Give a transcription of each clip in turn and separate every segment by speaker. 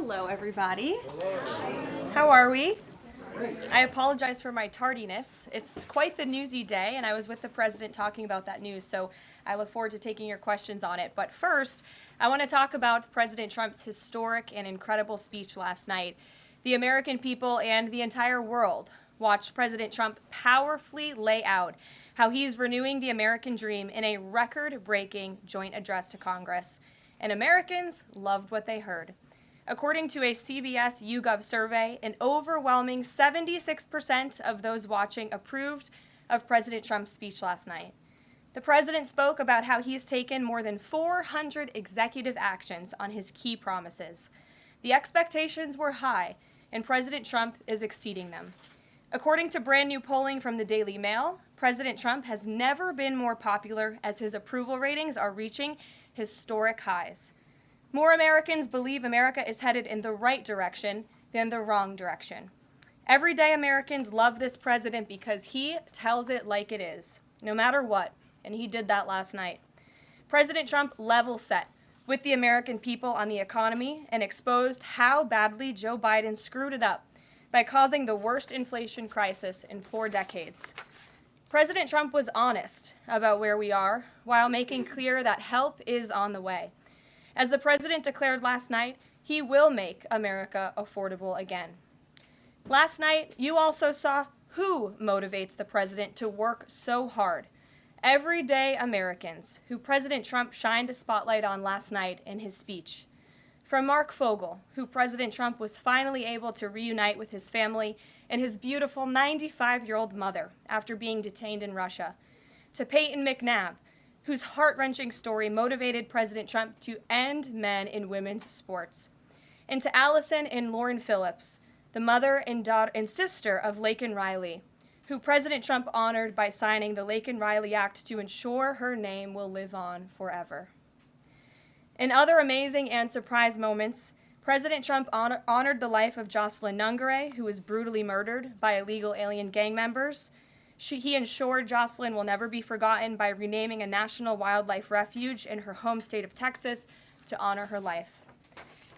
Speaker 1: Hello, everybody. How are we? I apologize for my tardiness. It's quite the newsy day, and I was with the president talking about that news, so I look forward to taking your questions on it. But first, I want to talk about President Trump's historic and incredible speech last night. The American people and the entire world watched President Trump powerfully lay out how he's renewing the American dream in a record-breaking joint address to Congress. And Americans loved what they heard. According to a CBS YouGov survey, an overwhelming 76% of those watching approved of President Trump's speech last night. The president spoke about how he's taken more than 400 executive actions on his key promises. The expectations were high, and President Trump is exceeding them. According to brand new polling from the Daily Mail, President Trump has never been more popular as his approval ratings are reaching historic highs. More Americans believe America is headed in the right direction than the wrong direction. Everyday Americans love this president because he tells it like it is, no matter what, and he did that last night. President Trump level set with the American people on the economy and exposed how badly Joe Biden screwed it up by causing the worst inflation crisis in 4 decades. President Trump was honest about where we are while making clear that help is on the way. As the president declared last night, he will make America affordable again. Last night, you also saw who motivates the president to work so hard. Everyday Americans, who President Trump shined a spotlight on last night in his speech. From Mark Fogel, who President Trump was finally able to reunite with his family and his beautiful 95-year-old mother after being detained in Russia, to Peyton McNabb, whose heart-wrenching story motivated President Trump to end men in women's sports, and to Allison and Lauren Phillips, the mother and daughter and sister of Laken Riley, who President Trump honored by signing the Laken Riley Act to ensure her name will live on forever. In other amazing and surprise moments, President Trump honored the life of Jocelyn Nungare, who was brutally murdered by illegal alien gang members. He ensured Jocelyn will never be forgotten by renaming a national wildlife refuge in her home state of Texas to honor her life.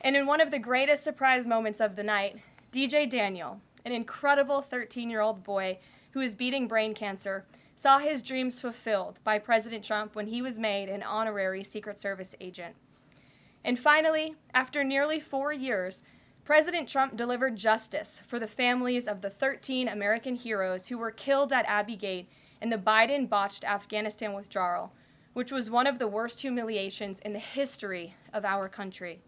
Speaker 1: And in one of the greatest surprise moments of the night, DJ Daniel, an incredible 13-year-old boy who is beating brain cancer, saw his dreams fulfilled by President Trump when he was made an honorary Secret Service agent. And finally, after nearly 4 years, President Trump delivered justice for the families of the 13 American heroes who were killed at Abbey Gate in the Biden-botched Afghanistan withdrawal, which was one of the worst humiliations in the history of our country.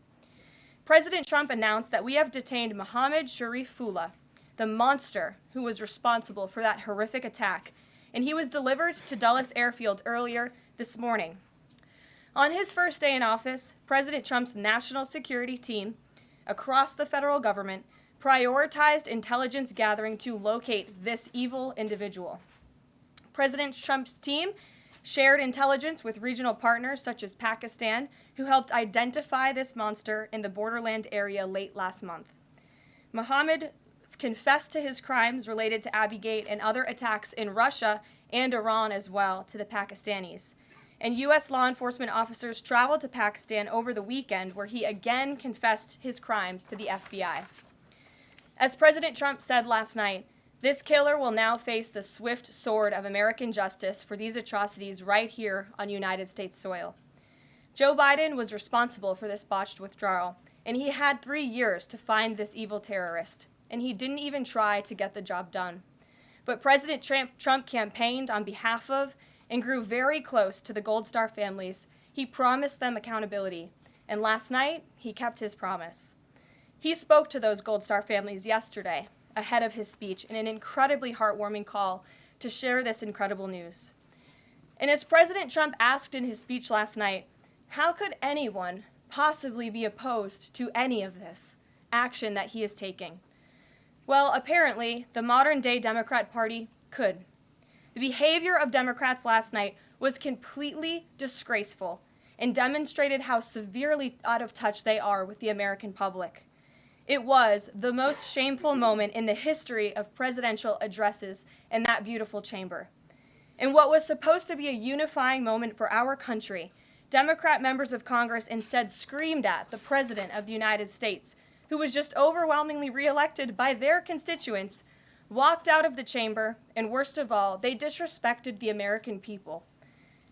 Speaker 1: President Trump announced that we have detained Mohammed Sharifullah, the monster who was responsible for that horrific attack, and he was delivered to Dulles Airfield earlier this morning. On his first day in office, President Trump's national security team across the federal government prioritized intelligence gathering to locate this evil individual. President Trump's team shared intelligence with regional partners such as Pakistan, who helped identify this monster in the borderland area late last month. Mohammed confessed to his crimes related to Abbey Gate and other attacks in Russia and Iran as well to the Pakistanis. And U.S. law enforcement officers traveled to Pakistan over the weekend, where he again confessed his crimes to the FBI. As President Trump said last night, this killer will now face the swift sword of American justice for these atrocities right here on United States soil. Joe Biden was responsible for this botched withdrawal, and he had 3 years to find this evil terrorist, and he didn't even try to get the job done. But President Trump campaigned on behalf of and grew very close to the Gold Star families. He promised them accountability, and last night, he kept his promise. He spoke to those Gold Star families yesterday, ahead of his speech, in an incredibly heartwarming call to share this incredible news. And as President Trump asked in his speech last night, how could anyone possibly be opposed to any of this action that he is taking? Well, apparently, the modern-day Democrat Party could. The behavior of Democrats last night was completely disgraceful and demonstrated how severely out of touch they are with the American public. It was the most shameful moment in the history of presidential addresses in that beautiful chamber. In what was supposed to be a unifying moment for our country, Democrat members of Congress instead screamed at the President of the United States, who was just overwhelmingly reelected by their constituents, walked out of the chamber, and worst of all, they disrespected the American people.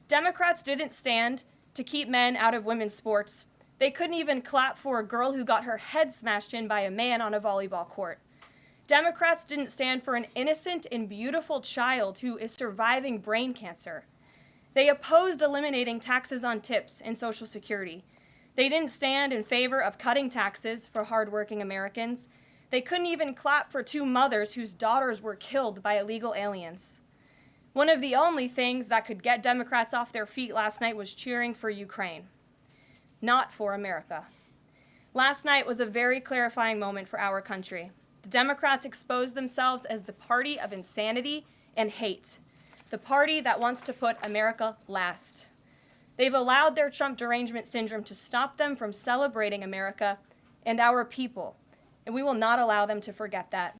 Speaker 1: Democrats didn't stand to keep men out of women's sports. They couldn't even clap for a girl who got her head smashed in by a man on a volleyball court. Democrats didn't stand for an innocent and beautiful child who is surviving brain cancer. They opposed eliminating taxes on tips and Social Security. They didn't stand in favor of cutting taxes for hardworking Americans. They couldn't even clap for two mothers whose daughters were killed by illegal aliens. One of the only things that could get Democrats off their feet last night was cheering for Ukraine, not for America. Last night was a very clarifying moment for our country. The Democrats exposed themselves as the party of insanity and hate, the party that wants to put America last. They've allowed their Trump derangement syndrome to stop them from celebrating America and our people, and we will not allow them to forget that.